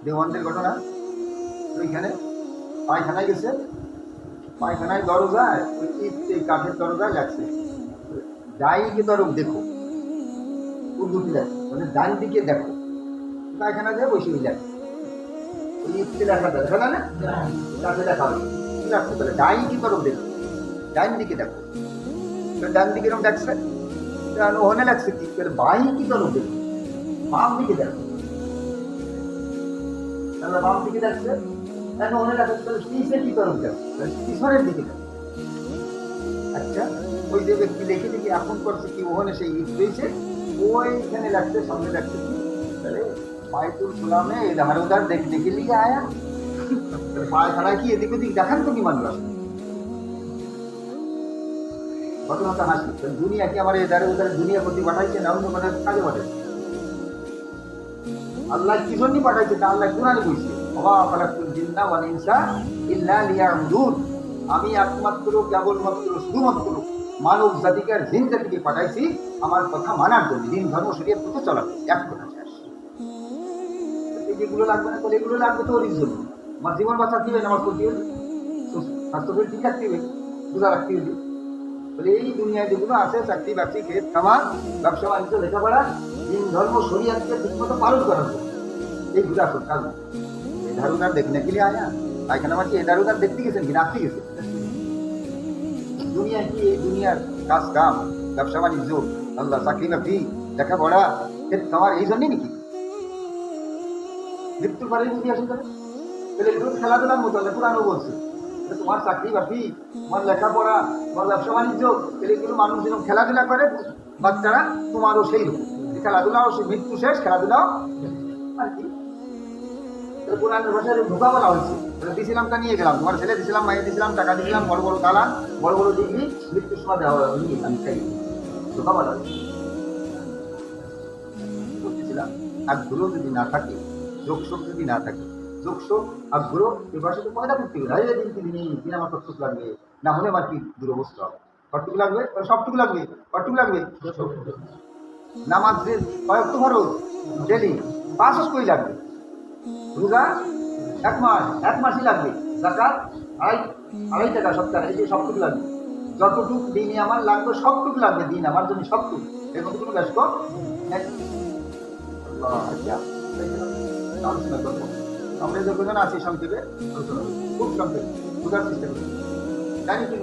দেওয়ানদের ঘটনা। ওইখানে পায়খানায় গেছে, পায়খানায় দরজায় ওই ইট কাঠের দরজায় লাগছে ডাইকে তরফ দেখো, উর্দুটি লেখা মানে ডান দিকে দেখো। পায়খানা যায় বসে ওই লেখা, ওই ইটকে লেখা দেখা না না কাঠে লেখা হবে কি লাগছে তাহলে ডাইন কি তরফ দেখো, ডাইন দিকে দেখো। ডান দিকে এরকম দেখছে, ওখানে লাগছে কি বাই কি তরফ দেখো, বাম দিকে দেখো। তাহলে বাম দিকে দেখছে, ওখানে লাগছে তাহলে পিছে কি তরফ দেখো, পিছনের দিকে দেখো। আচ্ছা, ওই যে ব্যক্তি লিখে দেখি এখন করছে কি ওখানে সেই ইট রয়েছে, ওইখানে লাগছে সামনে লাগছে কি তাহলে বাইতুল গোলামে इधर उधर देखने के लिए आया। পায়খানা কি এদিক ওদিক দেখান তো কি মানুষ ঘটনাটা হাসি। দুনিয়া কি আমার এধারে উধারে দুনিয়া প্রতি পাঠাইছে না অন্য কোনো কাজে পাঠাইছে? আল্লাহ কি জন্য পাঠাইছে তা আল্লাহ কোরআনে বলছে, ওয়া খালাকুল জিন্না ওয়াল ইনসা ইল্লা লিয়াবুদুন। আমি একমাত্র কেবলমাত্র শুধুমাত্র মানব জাতিকে আর জিন জাতিকে পাঠাইছি আমার কথা মানার জন্য, দিন ধর্ম শরীয়ত পথে চলার এক কথা শেষ। যেগুলো লাগবে না তাহলে এগুলো লাগবে তো ওর জন্য। আমার জীবন বাঁচা দিবেন, আমার করতে হবে স্বাস্থ্য শরীর ঠিক রাখতে হবে, রোজা রাখতে হবে। বলে এই দুনিয়ায় যেগুলো আছে চাকরি বাকরি ক্ষেত খামার ব্যবসা বাণিজ্য লেখাপড়া দিন ধর্ম শরীয়তকে ঠিকমতো পালন করার জন্য এইগুলো আসল কাজ। এধারুদার দেখনে গেলে আয়া পায়খানা মাছি এধারুদার দেখতে গেছেন কি রাখতে গেছেন? দুনিয়া কি এই দুনিয়ার কাজ কাম ব্যবসা বাণিজ্য আল্লাহ চাকরি বাকরি লেখাপড়া ক্ষেত খামার এই জন্যই নাকি মৃত্যুর পরে যদি আসে যাবে? তাহলে এগুলো খেলাধুলার মতো আল্লাহ কোরআনও বলছে তোমার চাকরি বাকরি তোমার লেখাপড়া তোমার ব্যবসা বাণিজ্য এগুলো মানুষ যেরকম খেলাধুলা করে বাচ্চারা তোমারও সেই রকম খেলাধুলাও মৃত্যু শেষ খেলাধুলাও আর কি। কোরআনের ভাষায় ধোকা বলা হয়েছে, দিছিলামটা নিয়ে গেলাম, তোমার ছেলে দিছিলাম, মাইয়ে দিছিলাম, টাকা দিছিলাম, বড় বড় দালান বড় বড় ডিগ্রি, মৃত্যুর সময় দেওয়া আমি চাই ধোকা বলা হয়েছে। বলতেছিলাম আগ্রহ যদি না থাকে, যোগশোক যদি না থাকে, যোগশোক আগ্রহ এ ভাষাতে পয়দা করতে হবে। এই দিন আমার কতটুকু লাগবে, না হলে আমার কি দুরবস্থা হবে। কতটুকু লাগবে? সবটুকু লাগবে। কতটুকু লাগবে? নামাজ যে কয়েকটু খরচ ডেলি 5 ওয়াক্তই লাগবে। রোজা এক মাসই লাগবে। যাকাত আড়াই টাকা সপ্তাহে, এই যে সবটুকু লাগবে। যতটুকু দিনে আমার লাগবে সবটুকু লাগবে, দিন আমার জন্য সবটুকু। এর মধ্যে কোনো ব্যস্ত আলোচনা করবো। আমরা যতজন আছি সংক্ষেপে আলোচনা করবো, খুব সংক্ষেপে বোঝার চেষ্টা করি। জানি কি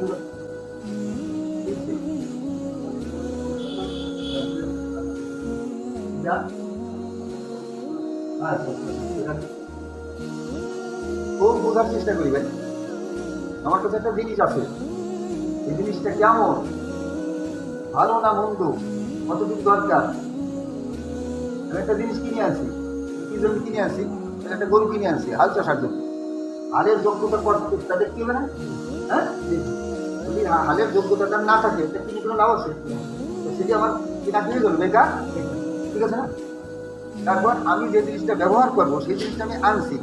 খুব বোঝার চেষ্টা করি ভাই। আমার কাছে একটা জিনিস আছে, এই জিনিসটা কেমন, ভালো না মন্দ, কতটুকু দরকার। আমি একটা জিনিস কিনে আনছি, কি জন্য কিনে আনছি? একটা গরু কিনে আনছি হাল চাষার জন্য। হালের যোগ্যতা তা দেখতে হবে না? হ্যাঁ, যদি হালের যোগ্যতাটা না থাকে কিনে কোনো লাভ আছে? সেটি আমার কিনা কিনে যাবে বেকার, ঠিক আছে না? তারপর আমি যে জিনিসটা ব্যবহার করবো সেই জিনিসটা আমি আনছি,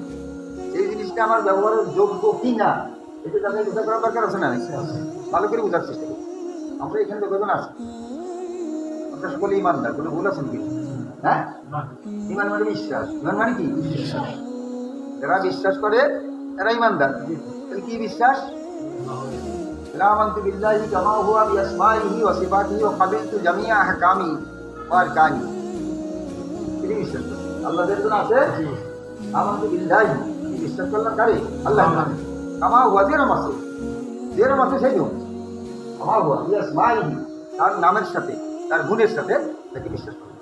সেই জিনিসটা আমার ব্যবহারের যোগ্য কি না এটা তাদের বোঝা করার দরকার আছে না? ভালো করে বোঝার চেষ্টা করি। আমরা এখানে যতজন আছি আমরা সকলে ইমানদার, কোনো ভুল আছেন কি? হ্যাঁ, ইমান মানে বিশ্বাস। ইমান মানে কি? যারা বিশ্বাস করে এরা ইমানদার। তাহলে কি বিশ্বাস? আমানতু বিল্লাহি কামা হুয়া বিআসমাইহি ওয়া সিফাতিহি ওয়া ক্বাবিলতু জামিআ আহকামি ওয়া আরকানি। তিনি বিশ্বাস করেন আল্লাহ যেরকম আছে। আমানতু বিল্লাহি বিশ্বাস করলাম কারে? আল্লাহ। কামা হুয়া যেরকম আছে সেই রকম। কামা হুয়া বিআসমাইহি তার নামের সাথে তার গুণের সাথে তাকে বিশ্বাস করেন।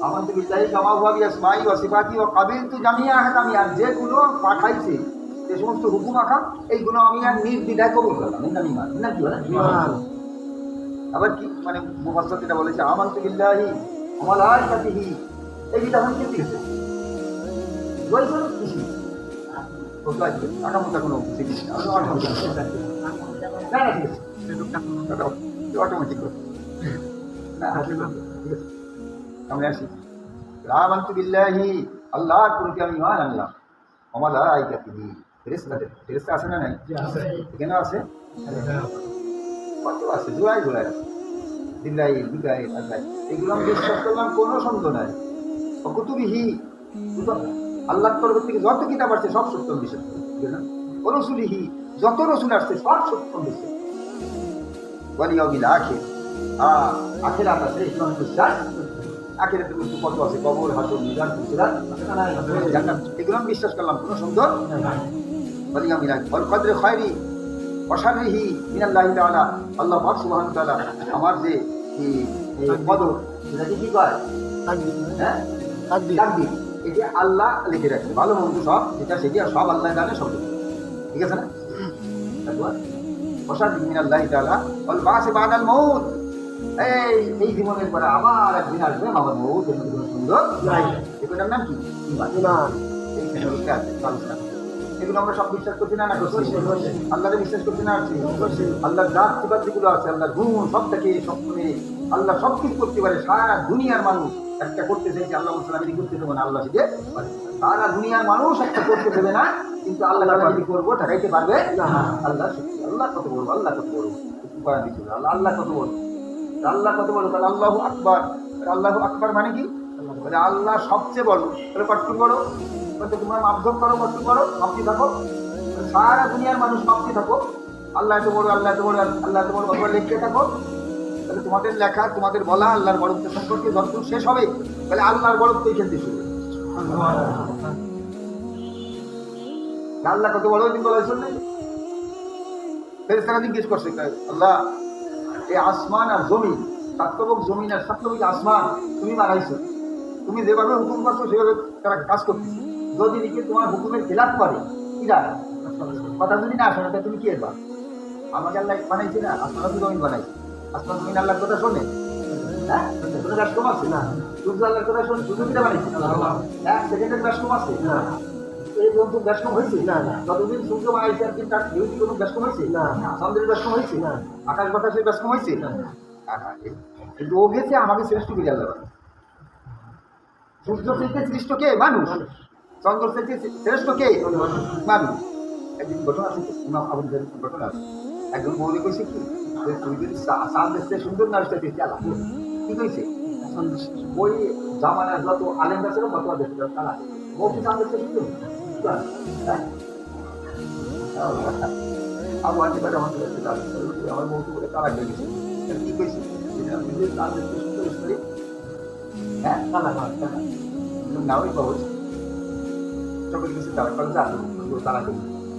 আমানতু বিল্লাহি কামা হুয়া বিআসমাইহি ওয়া সিফাতিহি ওয়া ক্বাবিলতু জামিআ আহকামি। আর যেগুলো পাঠাইছে যে সমস্ত হুকুম আকাম এইগুলো আমি আর নির্দ্বিধায় কবুল করলাম। নাম ইমান, নাম কি বলে? আবার কি মানে মুফাসসির যেটা বলেছে আমানতু বিল্লাহি ওয়া মালাইকাতিহি, এইটা এখন কি দিয়েছে বলছো কিছু কত আছে আকামটা কোনো জিনিস না, অটোমেটিক না। আমরা আসি আমানতু বিল্লাহি, আল্লাহর প্রতি আমি ঈমান আনলাম। ওয়া মালাইকাতিহি, ফেরেশতা আছে না নাই? এখানে আছে, কত আছে, জোড়ায় জোড়ায় আছে। বিল্লাহি বিগাই আল্লাহ, এগুলো আমি বিশ্বাস করলাম, কোনো সন্দেহ নাই। কুতুবিহি, আল্লাহর তরফ থেকে যত কিতাব আসছে সব সত্য বিশ্বাস করে রসুলিহি, যত রসুল আসছে সব সত্য বিশ্বাস ওয়ালিয়াউমিল আখির, আর আখিরাত আছে ইসলাম বিশ্বাস। আখিরাতে কিন্তু কত আছে, কবর, হাসর, মিজান, ফুসিরাত, জান্নাত, এগুলো আমি বিশ্বাস করলাম। কোনো সুন্দর ওয়ালিয়াউমিল আখির ওয়াল কদরি খায়রি ওয়া শাররিহি মিনাল্লাহি তাআলা, আল্লাহ পাক সুবহানাহু ওয়া তাআলা আমার যে কদর, সেটাকে কি করে, হ্যাঁ তাকদীর, এটা আল্লাহ লিখে রাখছে। ভালো মন্দ সব যেটা সেটা সব আল্লাহ জানে, সব ঠিক আছে না। ওয়াশাররিহি মিনাল্লাহি তাআলা ওয়াল বাসি বাদাল মাউত, এই জীবনের পরে আবার একদিন আসবে আমার মৌত, এর মধ্যে সুন্দর এগুলোর নাম কি, ঈমান। এগুলো আমরা সব বিশ্বাস করছি না, না করছি? আল্লাহরে বিশ্বাস করছি না, করছি। আল্লাহর জাত সিফাত যেগুলো আছে, আল্লাহর গুণ সব থেকে সব শুনে আল্লাহ সব কিছু করতে পারে। সারা দুনিয়ার মানুষ একটা করতে চাইছে, আল্লাহ সালামি করতে দেবে না, আল্লাহ সেটা সারা দুনিয়ার মানুষ একটা করতে দেবে না, কিন্তু আল্লাহ যদি করবো ঠেকাইতে পারবে না। আল্লাহ সত্যি, আল্লাহ কত বড়, আল্লাহ কত বড়, আল্লাহ আল্লাহ কত বড়, আল্লাহ কত বড়। তাহলে আল্লাহু আকবার, আল্লাহু আকবার মানে কি, আল্লাহ সবচেয়ে বড়। তাহলে কতটুকু বড়, তোমার মাপঝোপ করো, কতটুকু বড়, মাপতে থাকো। সারা দুনিয়ার মানুষ মাপতে থাকো, আল্লাহ এত বড়, আল্লাহ এত বড়, আল্লাহ এত বড়, অথবা লিখতে থাকো। তাহলে তোমাদের লেখা, তোমাদের বলা আল্লাহর বড়ত্ব সম্পর্কে যতটুকু শেষ হবে, তাহলে আল্লাহর বড়ত্ব এখান থেকে শুরু। আল্লাহ কত বড় দিন বলা হয়েছে, ফেরেশতারা জিজ্ঞেস করছে, আল্লাহ এই আসমান আর জমিন, সাতবক জমিন আর সাতবক আসমান তুমি বানাইছো, তুমি যেভাবে হুকুম করছো সেভাবে তারা কাজ করতেছে। যদি লিখে তোমার হুকুমের খেলাপ করে কি দাঁড়া, কথা যদি না শোনে, তুমি কি এবার আমাকে আল্লাহ বানাইছি না, আসমান জমিন বানাইছি, আসমান জমিন আল্লাহর কথা শোনে, হ্যাঁ কোনো ব্যস্তম আছে না, সূর্য আল্লাহর কথা শোনে, সূর্য কিটা বানাইছি, এক সেকেন্ডের ব্যস্তম আছে না, এই পর্যন্ত ব্যস্তম হয়েছে না, যতদিন সূর্য বানাইছে আর কিন্তু তার ডিউটি কোনো ব্যস্তম হয়েছে না, চন্দ্রের ব্যস্তম হয়েছে না, আকাশ বাতাসের ব্যস্তম হয়েছে না, কিন্তু ও গেছে আমাকে শ্রেষ্ঠ করে আল্লাহ। সূর্য থেকে শ্রেষ্ঠ কে? মানুষ। চন্দ্র থেকে শ্রেষ্ঠ কে? মানুষ। একদিন ঘটনা আছে, ঘটনা আছে, একজন বৌদি কইছে কি, তুই যদি চাঁদ দেখতে সুন্দর না আসতে চালা, কি কইছে, ওই জামানার যত আলেম আছে কত দেখতে চালা, বউ কি চাঁদ দেখতে সুন্দর, আমার বউ বলে তারা গেছে, কি কইছে, চাঁদ দেখতে সুন্দর, হ্যাঁ নাওই পাবো সকল কিছু তারা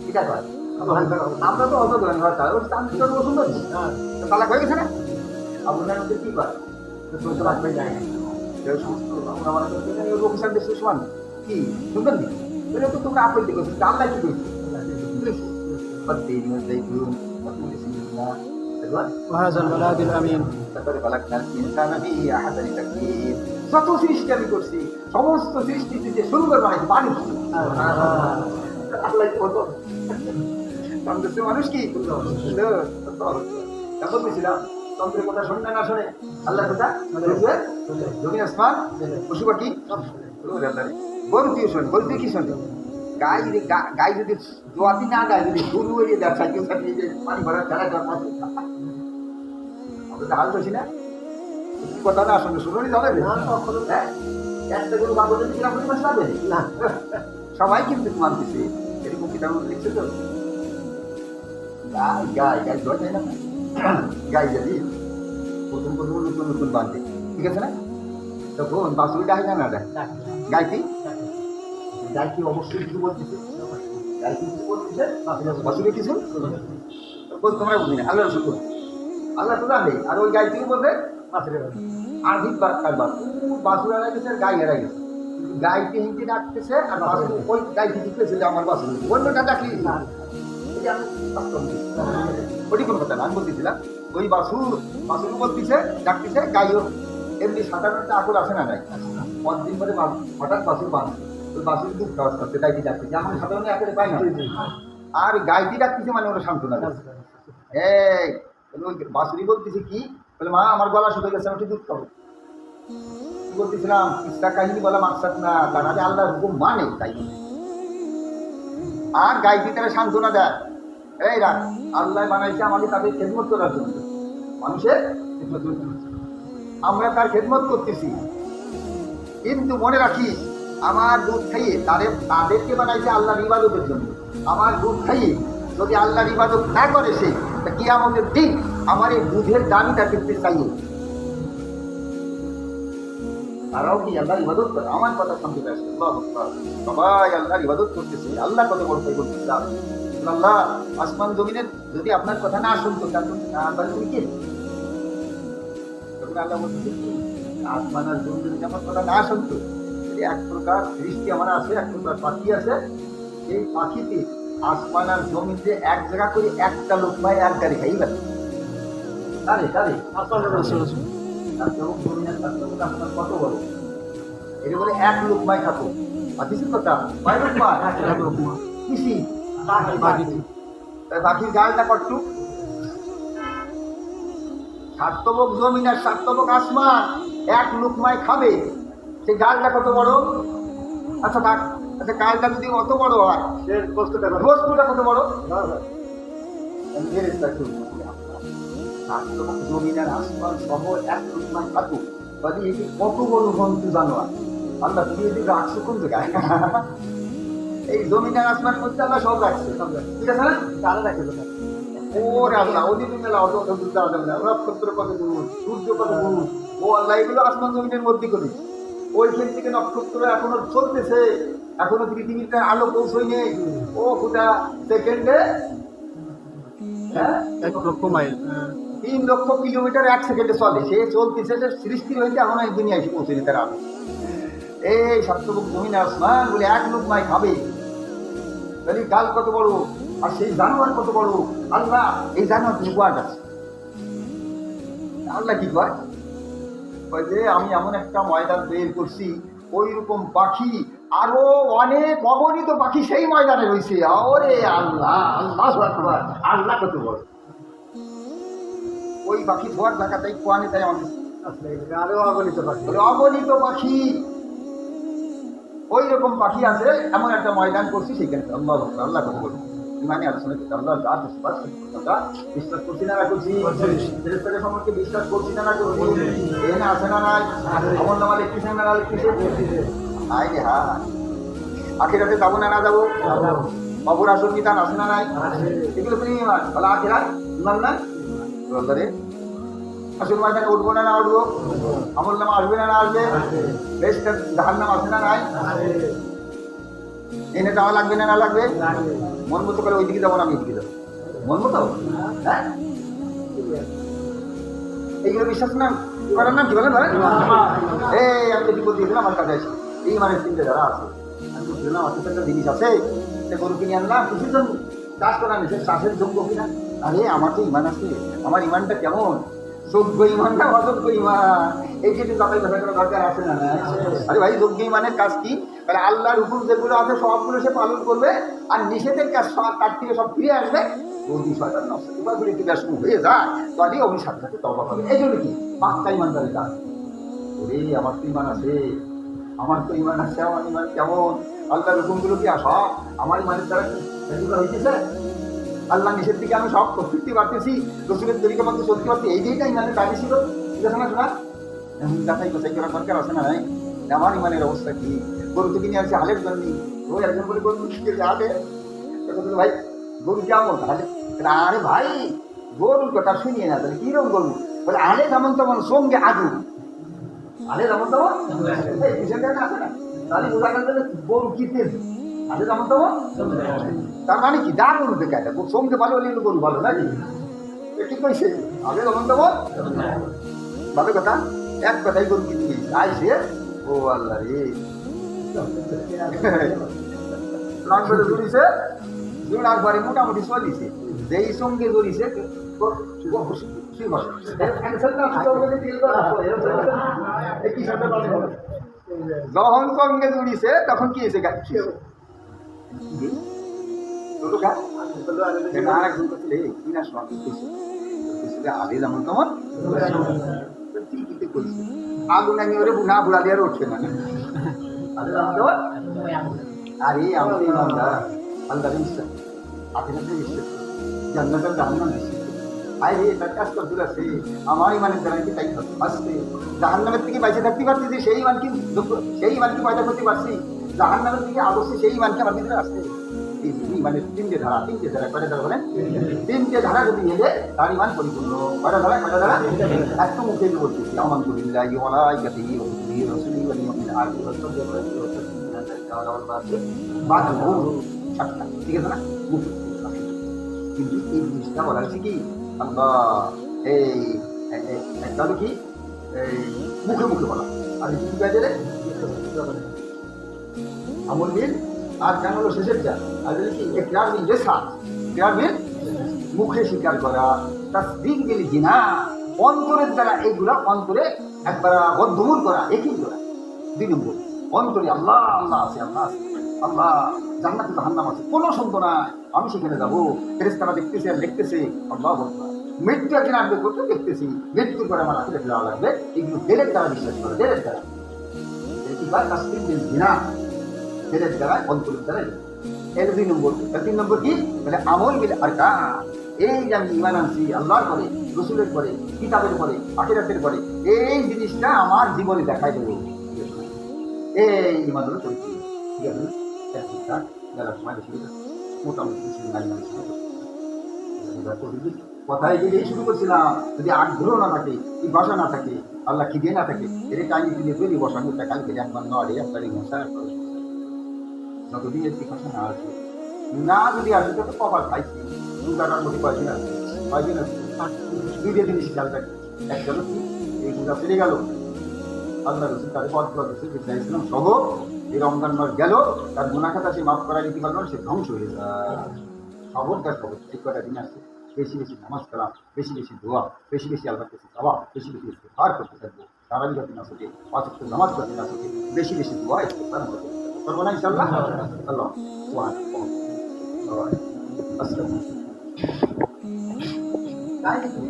এটা করে। আমরা তো অত ধরেন সুন্দর তালাক হয়ে গেছে না, আপনার মধ্যে কি করে সমান কি সুন্দর নেই, এটা তো তোমরা আপত্তি করছো, আল্লাহ কি করছো, যত সৃষ্টি আমি করছি সমস্ত সৃষ্টি থেকে সুন্দর বানাইছি মানুষ। মানুষ কি বলছিলাম, তন্ত্রের কথা শুনবে না শোনে, আল্লাহর কথা জমি আসমান পশু পাখি গরুটিও শোনে, গরুটি কি শোনে, গাই যদি গাই যদি দোয়াতি না গায়ে যদি গরু এড়িয়ে দেয় সাইকেল সাইকেল পানি ভরা খেলা দেওয়ার মাঝে আমরা তো হাল করছি না, কথা না শুনে শুনুনি যাবে একটা গরু বাবু যদি কিনা পরিমাণ যাবে না, সবাই কিন্তু মানতেছে এরকম কিতাব লিখছে তো, গাই গাই গাই জয় যায় না, গাই যদি প্রথম প্রথম নতুন নতুন বাঁধে, ঠিক আছে না, তখন বাসুরি ডাই না না দেয় গাইতি, গাইতি অবশ্যই কিছু বলতেছে, গাইতি কিছু বলতেছে, বাসুরি কিছু তোমরা বুঝি না, আল্লাহ শুধু আল্লাহ তো জানে, আর ওই গাইতি বলবে আধিক কারবার বাসুর হারা গেছে আর গাই হারা গেছে, গাইতে হিন্দি ডাকতেছে আর বাসুর ওই গাইতে জিততেছে যে আমার বাসুর অন্যটা ডাকলি না, ওটি কোনো কথা না, আমি বলতেছিলাম ওই বাসুর বলতেছে ডাকতেছে গাইও এমনি সাধারণত আকুল আসে না নাই, 5 দিন পরে হঠাৎ বাসুর বাঁধ, ওই বাসুর দুধ খাওয়া করছে গাইতে ডাকতেছে, আমরা সাধারণত একেবারে পাই না, আর গাইতে ডাকতেছে মানে ওরা সান্ত্বনা দিচ্ছে, এই ওই বাসুরি বলতেছে কি বলে, মা আমার গলা শুকিয়ে গেছে, আমি দুধ খাবো, কি বলতেছিলাম ইচ্ছা কাহিনী বলা মাকসাদ না, কারণ আমি আল্লাহর হুকুম মানে তাই, আর গাইতে তারা সান্ত্বনা দেয়, এই রাখ আল্লাহ বানাইছে আমাকে তাদের খেদমত করার জন্য, মানুষের আমরা তার খেদমত করতেছি, কিন্তু মনে রাখি আমার দুধ খাইয়ে তাদেরকে বানাইছে আল্লাহর ইবাদতের জন্য। আমার দুধ খাইয়ে যদি আল্লাহর ইবাদত না করে সে, তা কিয়ামতের দিন আমার এই দুধের দামটা করতে চাইয়ে। তারাও কি আল্লাহর ইবাদত করে? আমার কথা শুনতে পাচ্ছে সবাই আল্লাহর ইবাদত করতেছে। আল্লাহ কত বড় পাই বলতেছে, আল্লাহ আসমান জমিনের যদি আপনার কথা না শুনতো তাহলে তুমি কে? তখন আল্লাহ বলতেছে কি, আসমান আর জমিন যদি আমার কথা না শুনতো, এক প্রকার সৃষ্টি আমার আছে, এক প্রকার পাখি আছে, সেই পাখিতে আসমান আর জমিতে এক জায়গা করে একটা লোকমায় এক গাড়ি খাই গেল। কত বড় এটা বলে এক লোকমায় খাতো। পাখির কথা কয় লোকমা? কিসি পাখির গালটা কটুক। সাতবক জমিন আর সাতবক আসমান এক লোকমায় খাবে, সেই গালটা কত বড়? আচ্ছা আচ্ছা, গালটা যদি অত বড় হয় বস্তুটা কত বড়? জমিন আর আসমান সহ এক লোকমায় খাতুক, এটি কত বড় জন্তু জানোয়ার। আল্লাহ তুমি এটি রাখছো কোন জায়গায়? এই জমিন আর আসমানের মধ্যে আল্লাহ সব রাখছে, ঠিক আছে না? তারা রাখে কোথায়? ওরে আল্লাহ, ওদিকে মেলা অত দূর যাওয়া যাবে না। নক্ষত্র কত দূর, সূর্য কত দূর, ও আল্লাহ এগুলো আসমান জমিনের মধ্যে করি। ওইখান থেকে নক্ষত্র এখনো চলতেছে, এখনো পৃথিবীতে আলো পৌঁছই নেই। ও গোটা সেকেন্ডে 1 লক্ষ মাইল, 3 লক্ষ কিলোমিটার 1 সেকেন্ডে চলে। সে চলতেছে, যে সৃষ্টির হইতে এখন এই দুনিয়া এসে পৌঁছেনি তার আলো। এই সপ্তমুখ জমিন আসমান বলে এক লোকমায় খাবে, তাহলে গাল কত বড়, আর সেই জানোয়ার কত বড়। আল্লাহ এই জানোয়ার তুমি কোয়ার আছে? আল্লাহ কি কয় যে আমি এমন একটা ময়দান তৈরি করছি, ওই রকম পাখি আরো অনেক অগণিত পাখি সেই ময়দানে রয়েছে। ওরে আল্লাহ, আল্লাহ আল্লাহ কত বড়। ওই পাখি ধোয়ার জায়গা তাই কোয়ানে, তাই আমাদের আরো অগণিত পাখি, ওই রকম পাখি আছে, এমন একটা ময়দান করছি সেখানে। আল্লাহ আল্লাহ কত বড়। ইমানে আলোচনা করতে আল্লাহ বিশ্বাস করছি না করছি, ফেরেশতাদের সম্পর্কে বিশ্বাস করছি না করছি, এখানে আছে না নাই? আমল নামা লিখতেছে না লিখতেছে? আয় রে হ্যাঁ, আখিরাতে যাবো না যাবো? কবর আসল বিধান আছে না নাই? এগুলো তুমি ইমান বলে আখিরাত ইমান না? আল্লাহ রে, আসল ময়দানে উঠবো না উঠবো? আমল নামা আসবে না আসবে? বেশ জাহান্নাম আছে না নাই? এনে যাওয়া লাগবে না লাগবে? মন মতো করে ওইদিকে যাবো না আমি এদিকে যাবো, মন মতো? হ্যাঁ, এইগুলো বিশ্বাস না করার নাম কি বলেন? এই আমি বিপদ দিয়েছিলাম, আমার কাছে আসি এই মানে চিন্তা যারা আছে, আমি বুঝলাম অথচ একটা জিনিস আছে, সে গরু কিনে আনলাম কিছুর জন্য, চাষ করা নিছে, চাষের যোগ্য কিনা? আরে আমার তো ইমান আছে, আমার ইমানটা কেমন? যোগ্য ইমান না অযোগ্য ইমান? এই যে যাচাই বাছাই করার দরকার আছে না? আরে ভাই, যোগ্য ইমানের কাজ কি? তাহলে আল্লাহর হুকুম যেগুলো আছে সবগুলো সে পালন করবে, আর নিষেধের কাজ সব তার থেকে সব ফিরে আসবে। যদি শয়তান নষ্ট উপায়গুলি থেকে শুরু হয়ে যায়, তাহলে অমনি সাথে সাথে তওবা হবে। এই জন্য কি পাক্কা ইমানদারের কাজ। ওরে আমার তো ইমান আছে, আমার তো ইমান আছে, আমার ইমান কেমন? আল্লাহর হুকুমগুলো কি সব আমার ইমানের দ্বারা এগুলো হইতেছে? আল্লাহ নিষেধ থেকে আমি সব প্রস্তুতি পারতেছি, রসুলের তরিকা মধ্যে চলতে পারছি, এই যেটা ইমানের দাবি ছিল, ঠিক আছে না? শোনা যাচাই বাছাই করার দরকার আছে না নাই? আমার ইমানের অবস্থা কি? গরু তো কিনে আসছে হালের জন্য, ওই একজন বলে গরু হালে, ভাই গরু কেমন হালে? আরে ভাই গরুর কথা শুনিয়ে না, তাহলে কিরকম গরু? বলে আলে যেমন তেমন সঙ্গে আগুন, আলে যেমন তেমন আছে না, তাহলে বোঝা গেল গরু কি তেল, আলে যেমন তেমন। তার মানে কি যা গরু দেখায় সঙ্গে ভালো হলে গরু ভালো নাকি? ঠিক কইছে, আলে যেমন তেমন ভালো কথা। এক কথাই গরু কিনে গেছে আইসে, ও আল্লাহ রে জড়িছে, জোড়ার পরে মোটামুটি চলিছে, যেই সঙ্গে জড়িছে যখন সঙ্গে জড়িছে তখন কি হয়েছে? আগে যেমন তোমার আগুন আগে ওরে না বুড়ালি আর উঠছে না। আরে আমাদের ইমানদার আল্লাহর বিশ্বাস, আখিরাতে বিশ্বাস, জান্নাতের জাহান্নাম বিশ্বাস, আরে তার কাজ তো দূর আছে, আমার ইমানের দ্বারা কি তাই আসছে। জাহান্নামের থেকে বাইচে থাকতে পারছি যে সেই ইমানকে পয়দা করতে পারছি, জাহান্নামের থেকে আদর্শে সেই ইমানকে আমার ভিতরে আসছে। এই ইমানের তিনটে ধারা কয়টা ধারা বলেন? তিনটে ধারা যদি এলে তার ইমান পরিপূর্ণ। কয়টা ধারা? একটু মুখে বলতেছি আলহামদুলিল্লাহ ওয়ালাইকাতিহি ওয়া কুতুবিহি ওয়া রুসুলিহি ওয়াল ইয়াউমিল আখির ওয়া সাতটা, ঠিক আছে না? মুখে। কিন্তু এই জিনিসটা বলা হচ্ছে কি আল্লাহ এই একটা হলো কি এই মুখে বলা, আর কি কাজে রে আমল মিল, আর কেন হলো শেষের যা আর কি ইকরার বিল লিসান, ইকরার বিল মুখে স্বীকার করা, তাসদীক বিল জিনান অন্তরের দ্বারা, এইগুলা অন্তরে একবার বদ্ধমূল করা, একই করা। 2 নম্বর অন্তরে আল্লাহ আল্লাহ আছে, আল্লাহ জান্নাত জাহান্নাম আছে, কোনো সন্দেহ নাই, আমি সেখানে যাবো। ফেরেশতারা দেখতেছে আর দেখতেছে, আল্লাহ আকবার। মৃত্যু একদিন আসবে করতে দেখতেছি, মৃত্যুর পরে আমার আখিরাতে যাওয়া লাগবে, এগুলো দিলের দ্বারা বিশ্বাস করে, দিলের দ্বারা। কি হয়? তাসদীক বিল জিনান, দিলের দ্বারা অন্তরের দ্বারা। এর 2 নম্বর। 3 নম্বর কি? মানে আমল বিল আরকান। এই যে আমি ঈমান আনছি আল্লাহর পরে, রসুলের পরে, কিতাবের পরে, আখিরাতের পরে, এই জিনিসটা আমার জীবনে দেখাই দেবো। এই ঈমান হলো চরিত্র, ঠিক আছে? ঠিকঠাক যারা সময় বেশি মোটামুটি কথায় যে শুরু করছিলাম, যদি আগ্রহ না থাকে, এই ভাষা না থাকে, আল্লাহ খিদে না থাকে, এর টাইম তুলে তৈরি বসানো কাল গেলে একবার নড়ে একবারই মশা যতদিন এর ভাষা না আসে, না যদি আসে তো কবার খাইছি 2 টাকার মধ্যে কয়দিন আসবে, দুইটা জিনিস খেয়াল রাখি। একটা হলো কি এই পূজা চলে গেল, আল্লাহ রসুল তাদের পথ করতেছে ইসলাম সহ এই রমজান মাস গেল, তার গুনাহ খাতা সে মাফ করা দিতে পারলো না, সে ধ্বংস হয়ে যায়। খবর ঠিক কটা দিন আসছে, বেশি নামাজ কালাম, বেশি দোয়া, বেশি আল্লাহর কাছে চাওয়া, বেশি ইস্তেগফার করতে থাকবো, তারাবি যাতে না থাকে, 5 ওয়াক্ত নামাজ পড়তে না থাকে, বেশি দোয়া ইস্তেগফার করতে পারবো না ইনশাআল্লাহ। আল্লাহ আসসালামু আলাইকুম।